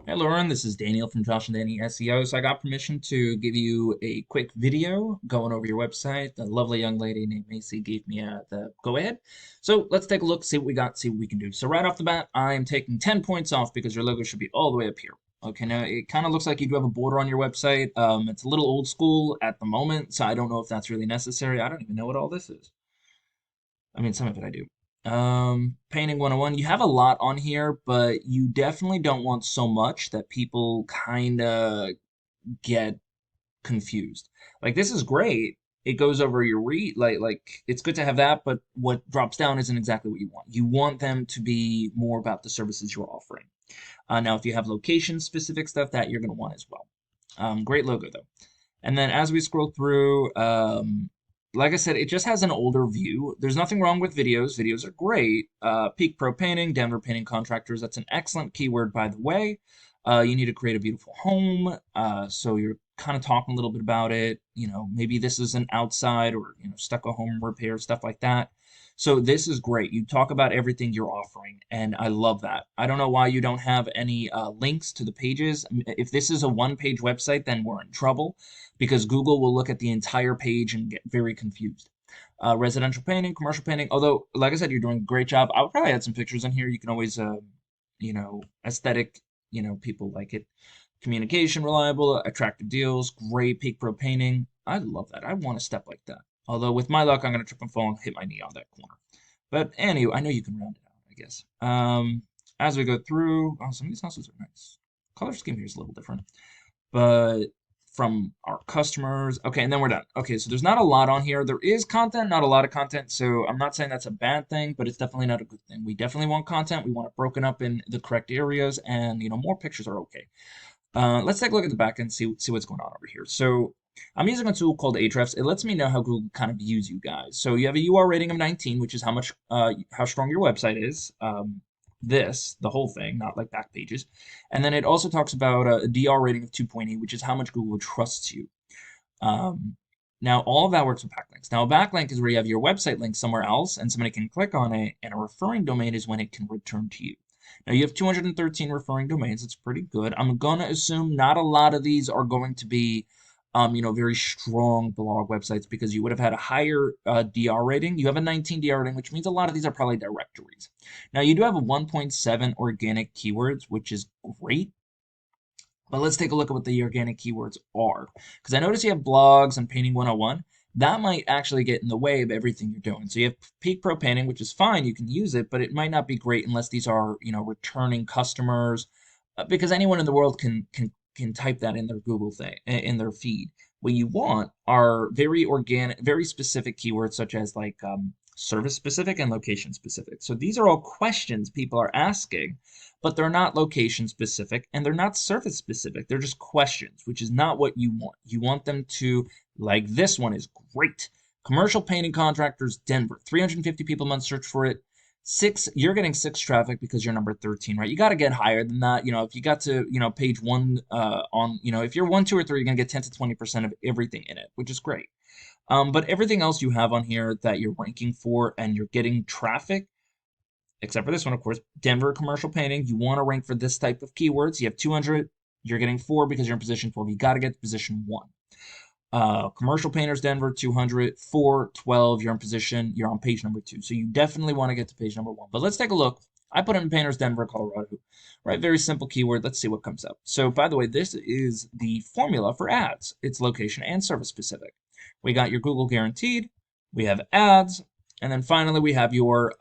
Hey Lauren, this is Daniel from Josh and Danny SEO. So I got permission to give you a quick video going over your website. The lovely young lady named Macy gave me the go ahead. So let's take a look, see what we got, see what we can do. So right off the bat, I am taking 10 points off because your logo should be all the way up here. Okay, now it kind of looks like you do have a border on your website. It's a little old school at the moment, so I don't know if that's really necessary. I don't even know what all this is. I mean, some of it I do. Painting 101, you have a lot on here, but you definitely don't want so much that people kind of get confused. Like this is great. It goes over your read, like it's good to have that, but what drops down isn't exactly what you want. You want them to be more about the services you're offering. Now, if you have location specific stuff, that you're going to want as well. Great logo though. And then as we scroll through, like I said, it just has an older view. There's nothing wrong with videos. Videos are great. Peak Pro Painting, Denver Painting Contractors. That's an excellent keyword, by the way. You need to create a beautiful home. So you're kind of talking a little bit about it. You know, maybe this is an outside or, stucco home repair, stuff like that. So this is great. You talk about everything you're offering, and I love that. I don't know why you don't have any links to the pages. If this is a one-page website, then we're in trouble because Google will look at the entire page and get very confused. Residential painting, commercial painting. Although, like I said, you're doing a great job. I would probably add some pictures in here. You can always, aesthetic. People like it. Communication, reliable, attractive deals, great peak pro painting. I love that. I want a step like that. Although with my luck, I'm gonna trip and fall and hit my knee on that corner. But anyway, I know you can round it out, I guess. As we go through, oh, some of these houses are nice. Color scheme here is a little different, but from our customers. Okay, and then we're done. Okay, so there's not a lot on here. There is content, not a lot of content. So I'm not saying that's a bad thing, but it's definitely not a good thing. We definitely want content. We want it broken up in the correct areas, and more pictures are okay. Let's take a look at the back and see what's going on over here. So I'm using a tool called Ahrefs. It lets me know how Google kind of views you guys. So you have a UR rating of 19, which is how strong your website is. The whole thing, not like back pages. And then it also talks about a DR rating of 2.8, which is how much Google trusts you. Now, all of that works with backlinks. Now, a backlink is where you have your website link somewhere else, and somebody can click on it, and a referring domain is when it can return to you. Now, you have 213 referring domains. It's pretty good. I'm going to assume not a lot of these are going to be, very strong blog websites because you would have had a higher DR rating. You have a 19 DR rating, which means a lot of these are probably directories. Now, you do have a 1.7 organic keywords, which is great. But let's take a look at what the organic keywords are. Because I notice you have blogs and painting 101. That might actually get in the way of everything you're doing. So you have Peak Pro Painting, which is fine, you can use it, but it might not be great unless these are, returning customers, because anyone in the world can type that in their Google thing, in their feed. What you want are very organic, very specific keywords such as like service specific and location specific. So these are all questions people are asking, but they're not location specific and they're not service specific. They're just questions, which is not what you want. You want them to, like this one is great. Commercial painting contractors, Denver. 350 people a month search for it. You're getting 6 traffic because you're number 13, right? You got to get higher than that. If you got to, page one if you're 1, 2, or 3, you're going to get 10 to 20% of everything in it, which is great. But everything else you have on here that you're ranking for and you're getting traffic, except for this one, of course, Denver commercial painting, you want to rank for this type of keywords. You have 200, you're getting 4 because you're in position 12. You got to get to position 1. Commercial painters, Denver, 200, 4, 12, you're on page number 2. So you definitely want to get to page number 1. But let's take a look. I put in painters, Denver, Colorado, right? Very simple keyword. Let's see what comes up. So by the way, this is the formula for ads. It's location and service specific. We got your Google guaranteed. We have ads. And then finally, we have your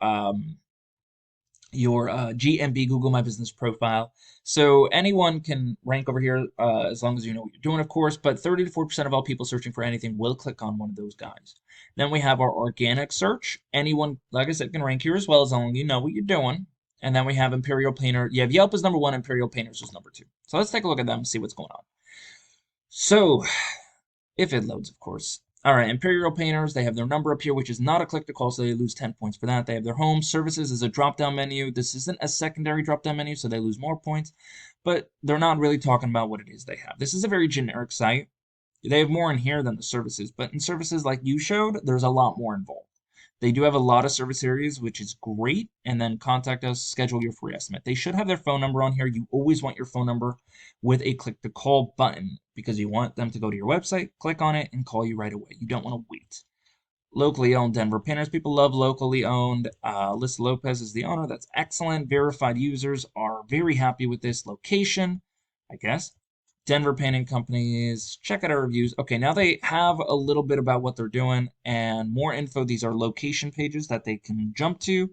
GMB, Google My Business profile. So anyone can rank over here as long as you know what you're doing, of course, but 30 to 40% of all people searching for anything will click on one of those guys. Then we have our organic search. Anyone, like I said, can rank here as well as long as you know what you're doing. And then we have Imperial Painter. You have Yelp as number 1, Imperial Painters is number 2. So let's take a look at them and see what's going on. So, if it loads, of course. All right, Imperial Painters, they have their number up here, which is not a click to call, so they lose 10 points for that. They have their home. Services is a drop-down menu. This isn't a secondary drop-down menu, so they lose more points. But they're not really talking about what it is they have. This is a very generic site. They have more in here than the services, but in services like you showed, there's a lot more involved. They do have a lot of service areas, which is great. And then contact us, schedule your free estimate. They should have their phone number on here. You always want your phone number with a click to call button because you want them to go to your website, click on it, and call you right away. You don't want to wait. Locally owned Denver Painters. People love locally owned. Liz Lopez is the owner. That's excellent. Verified users are very happy with this location, I guess. Denver Painting Companies. Check out our reviews. Okay, now they have a little bit about what they're doing and more info. These are location pages that they can jump to.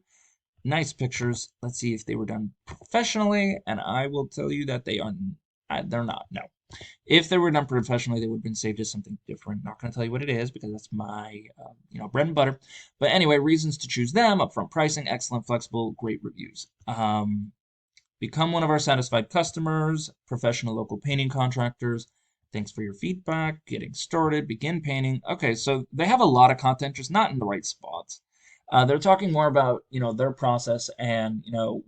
Nice pictures. Let's see if they were done professionally, and I will tell you that they're not. No. If they were done professionally, they would have been saved as something different. Not going to tell you what it is because that's my, bread and butter. But anyway, reasons to choose them: upfront pricing, excellent, flexible, great reviews. Become one of our satisfied customers, professional local painting contractors. Thanks for your feedback. Getting started, begin painting. Okay, so they have a lot of content, just not in the right spots. They're talking more about, their process and,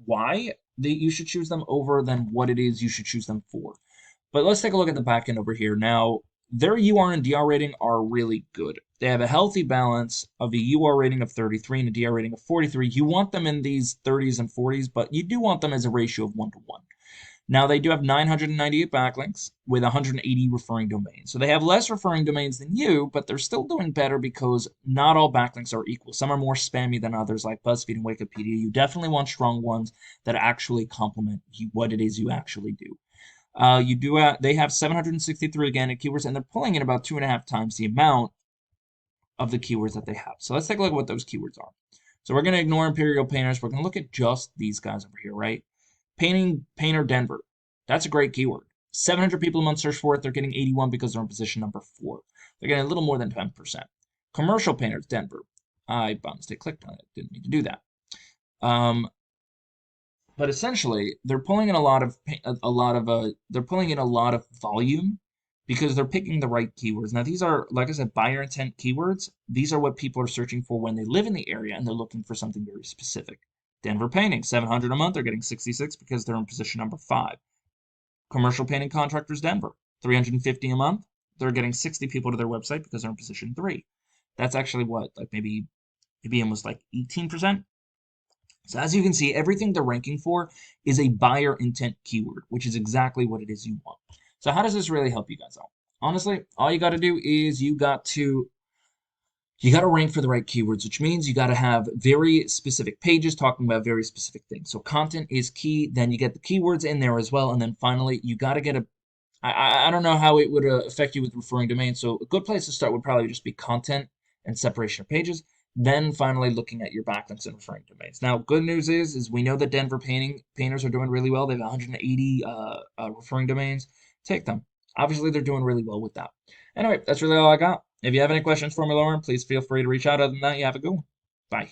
why you should choose them over than what it is you should choose them for. But let's take a look at the back end over here. Now, their UR and DR rating are really good. They have a healthy balance of a UR rating of 33 and a DR rating of 43. You want them in these 30s and 40s, but you do want them as a ratio of 1 to 1. Now, they do have 998 backlinks with 180 referring domains. So they have less referring domains than you, but they're still doing better because not all backlinks are equal. Some are more spammy than others, like BuzzFeed and Wikipedia. You definitely want strong ones that actually complement what it is you actually do. They have 763 organic keywords, and they're pulling in about 2.5 times the amount of the keywords that they have. So let's take a look at what those keywords are. So we're going to ignore Imperial Painters. We're going to look at just these guys over here, right? Painter Denver. That's a great keyword. 700 people a month search for it. They're getting 81 because they're in position number 4. They're getting a little more than 10%. Commercial Painters Denver. I by clicked on it. Didn't mean to do that. But essentially, they're pulling in they're pulling in a lot of volume because they're picking the right keywords. Now, these are, like I said, buyer intent keywords. These are what people are searching for when they live in the area and they're looking for something very specific. Denver Painting, 700 a month. They're getting 66 because they're in position number 5. Commercial Painting Contractors Denver, 350 a month. They're getting 60 people to their website because they're in position 3. That's actually what, like maybe almost like 18%. So as you can see, everything they're ranking for is a buyer intent keyword, which is exactly what it is you want. So how does this really help you guys out? Honestly, all you got to do is you got to rank for the right keywords, which means you got to have very specific pages talking about very specific things. So content is key. Then you get the keywords in there as well. And then finally, you got to get I don't know how it would affect you with referring domains. So a good place to start would probably just be content and separation of pages. Then finally looking at your backlinks and referring domains. Now, good news is we know that Denver painters are doing really well. They have 180 referring domains. Take them. Obviously, they're doing really well with that. Anyway, that's really all I got. If you have any questions for me, Lauren, please feel free to reach out. Other than that, you have a good one. Bye.